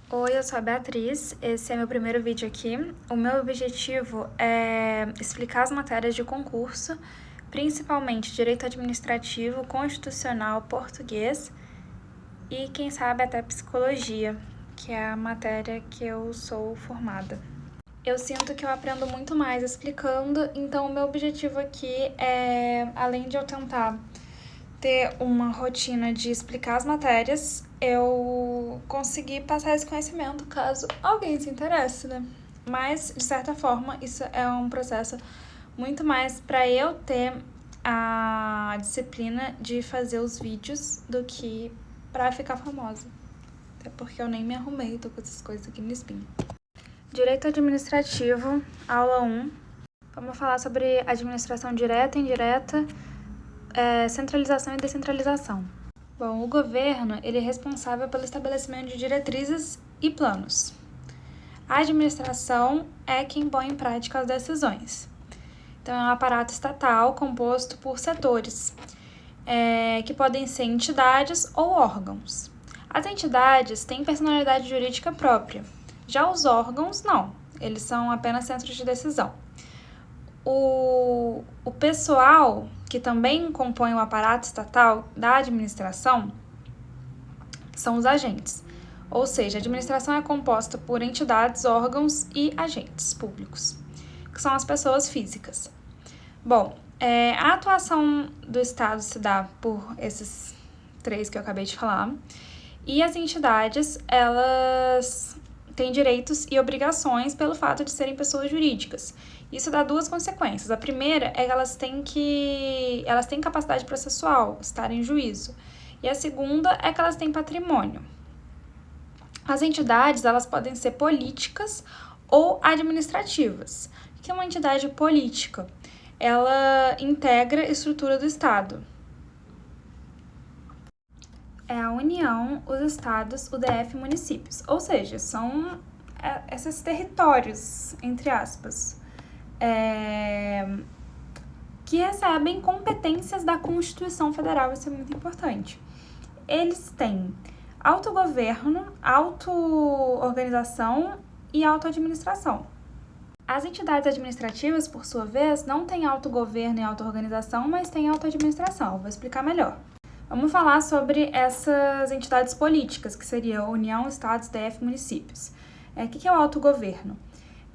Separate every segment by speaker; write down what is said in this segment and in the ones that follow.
Speaker 1: Oi, eu sou a Beatriz, esse é meu primeiro vídeo aqui. O meu objetivo é explicar as matérias de concurso, principalmente Direito Administrativo, Constitucional, Português e, quem sabe, até Psicologia, que é a matéria que eu sou formada. Eu sinto que eu aprendo muito mais explicando, então o meu objetivo aqui é, além de eu tentar ter uma rotina de explicar as matérias, eu consegui passar esse conhecimento caso alguém se interesse, né? Mas, de certa forma, isso é um processo muito mais para eu ter a disciplina de fazer os vídeos do que para ficar famosa. Até porque eu nem me arrumei, tô com essas coisas aqui no espinho. Direito Administrativo, aula 1. Vamos falar sobre administração direta e indireta, centralização e descentralização. Bom, o governo ele é responsável pelo estabelecimento de diretrizes e planos. A administração é quem põe em prática as decisões. Então, é um aparato estatal composto por setores, que podem ser entidades ou órgãos. As entidades têm personalidade jurídica própria, já os órgãos não, eles são apenas centros de decisão. O pessoal que também compõe o aparato estatal da administração são os agentes. Ou seja, a administração é composta por entidades, órgãos e agentes públicos, que são as pessoas físicas. Bom, a atuação do Estado se dá por esses três que eu acabei de falar, e as entidades, elas têm direitos e obrigações pelo fato de serem pessoas jurídicas. Isso dá duas consequências. A primeira é que elas têm capacidade processual, estar em juízo. E a segunda é que elas têm patrimônio. As entidades, elas podem ser políticas ou administrativas. O que é uma entidade política? Ela integra a estrutura do Estado. É a União, os estados, o DF e municípios. Ou seja, são esses territórios, entre aspas, que recebem competências da Constituição Federal. Isso é muito importante. Eles têm autogoverno, auto-organização e auto-administração. As entidades administrativas, por sua vez, não têm autogoverno e auto-organização, mas têm auto-administração. Eu vou explicar melhor. Vamos falar sobre essas entidades políticas, que seriam União, Estados, DF e municípios. O que é o autogoverno?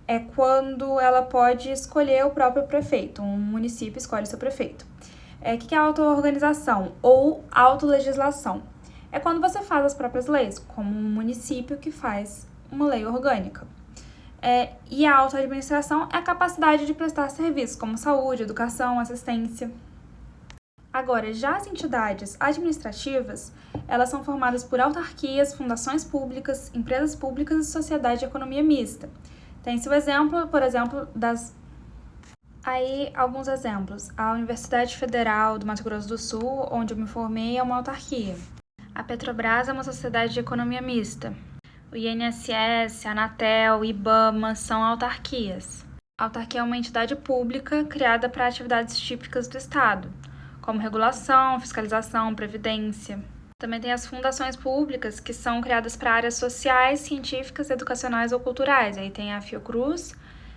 Speaker 1: É quando ela pode escolher o próprio prefeito, um município escolhe seu prefeito. O que é a auto-organização ou autolegislação? É quando você faz as próprias leis, como um município que faz uma lei orgânica. E a auto-administração é a capacidade de prestar serviços, como saúde, educação, assistência. Agora, já as entidades administrativas, elas são formadas por autarquias, fundações públicas, empresas públicas e sociedade de economia mista. Tem-se o exemplo, por exemplo, alguns exemplos. A Universidade Federal do Mato Grosso do Sul, onde eu me formei, é uma autarquia. A Petrobras é uma sociedade de economia mista. O INSS, a Anatel, o IBAMA são autarquias. A autarquia é uma entidade pública criada para atividades típicas do Estado, como regulação, fiscalização, previdência. Também tem as fundações públicas, que são criadas para áreas sociais, científicas, educacionais ou culturais. Aí tem a Fiocruz,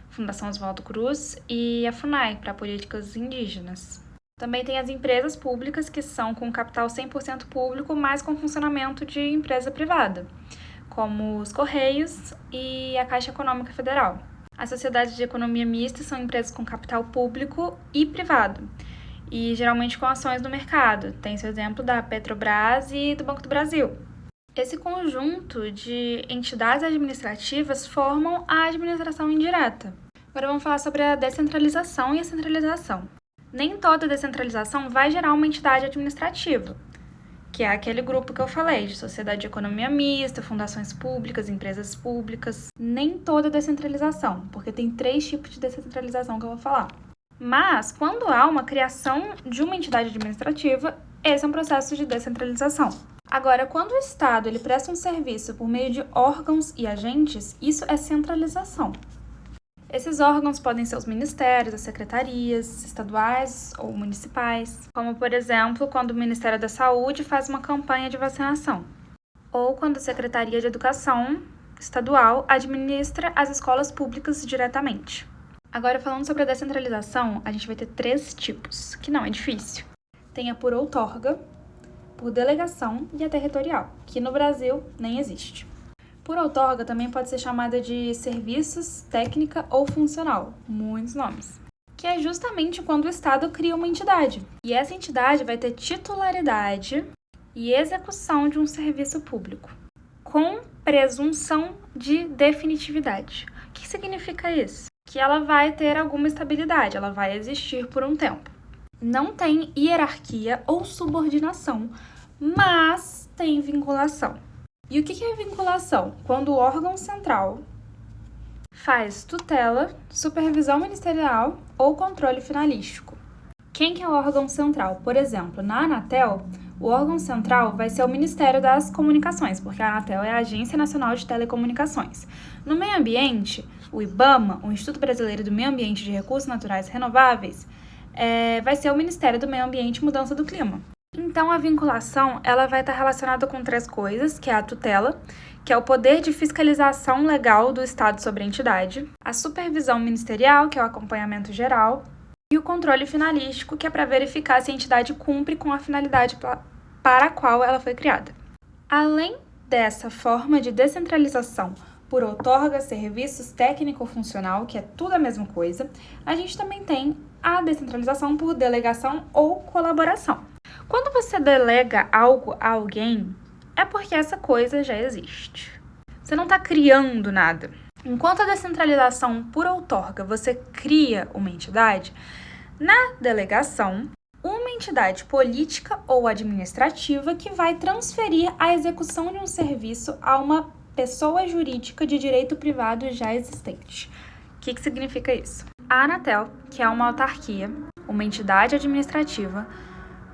Speaker 1: Fundação Oswaldo Cruz, e a FUNAI, para políticas indígenas. Também tem as empresas públicas, que são com capital 100% público, mas com funcionamento de empresa privada, como os Correios e a Caixa Econômica Federal. As sociedades de economia mista são empresas com capital público e privado, e geralmente com ações no mercado. Tem seu exemplo da Petrobras e do Banco do Brasil. Esse conjunto de entidades administrativas formam a administração indireta. Agora vamos falar sobre a descentralização e a centralização. Nem toda descentralização vai gerar uma entidade administrativa, que é aquele grupo que eu falei, de sociedade de economia mista, fundações públicas, empresas públicas. Nem toda descentralização, porque tem 3 tipos de descentralização que eu vou falar. Mas, quando há uma criação de uma entidade administrativa, esse é um processo de descentralização. Agora, quando o Estado ele presta um serviço por meio de órgãos e agentes, isso é centralização. Esses órgãos podem ser os ministérios, as secretarias estaduais ou municipais, como, por exemplo, quando o Ministério da Saúde faz uma campanha de vacinação, ou quando a Secretaria de Educação estadual administra as escolas públicas diretamente. Agora, falando sobre a descentralização, a gente vai ter 3 tipos, que não é difícil. Tem a por outorga, por delegação e a territorial, que no Brasil nem existe. Por outorga também pode ser chamada de serviços, técnica ou funcional, muitos nomes, que é justamente quando o Estado cria uma entidade. E essa entidade vai ter titularidade e execução de um serviço público, com presunção de definitividade. O que significa isso? Que ela vai ter alguma estabilidade, ela vai existir por um tempo. Não tem hierarquia ou subordinação, mas tem vinculação. E o que é vinculação? Quando o órgão central faz tutela, supervisão ministerial ou controle finalístico. Quem que é o órgão central? Por exemplo, na Anatel, o órgão central vai ser o Ministério das Comunicações, porque a Anatel é a Agência Nacional de Telecomunicações. No meio ambiente, o IBAMA, o Instituto Brasileiro do Meio Ambiente e de Recursos Naturais Renováveis, vai ser o Ministério do Meio Ambiente e Mudança do Clima. Então, a vinculação ela vai estar relacionada com 3 coisas, que é a tutela, que é o poder de fiscalização legal do Estado sobre a entidade, a supervisão ministerial, que é o acompanhamento geral, e o controle finalístico, que é para verificar se a entidade cumpre com a finalidade para a qual ela foi criada. Além dessa forma de descentralização por outorga, serviços técnico-funcional, que é tudo a mesma coisa, a gente também tem a descentralização por delegação ou colaboração. Quando você delega algo a alguém, é porque essa coisa já existe. Você não está criando nada. Enquanto a descentralização por outorga, você cria uma entidade, na delegação, uma entidade política ou administrativa que vai transferir a execução de um serviço a uma pessoa jurídica de direito privado já existente. O que significa isso? A Anatel, que é uma autarquia, uma entidade administrativa,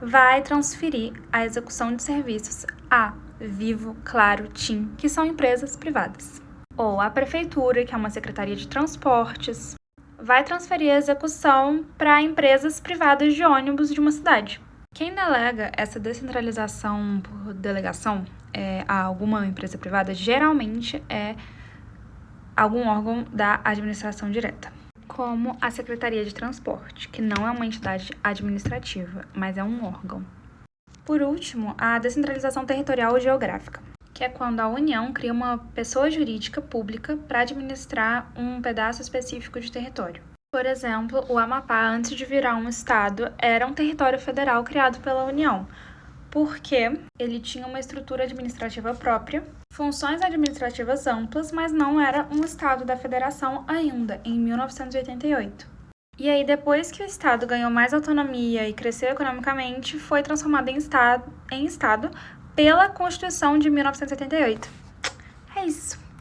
Speaker 1: vai transferir a execução de serviços a Vivo, Claro, TIM, que são empresas privadas. Ou a Prefeitura, que é uma secretaria de transportes, vai transferir a execução para empresas privadas de ônibus de uma cidade. Quem delega essa descentralização por delegação a alguma empresa privada geralmente é algum órgão da administração direta, como a Secretaria de Transporte, que não é uma entidade administrativa, mas é um órgão. Por último, a descentralização territorial ou geográfica, que é quando a União cria uma pessoa jurídica pública para administrar um pedaço específico de território. Por exemplo, o Amapá, antes de virar um estado, era um território federal criado pela União, porque ele tinha uma estrutura administrativa própria, funções administrativas amplas, mas não era um estado da federação ainda, em 1988. E aí, depois que o estado ganhou mais autonomia e cresceu economicamente, foi transformado em estado pela Constituição de 1988. É isso.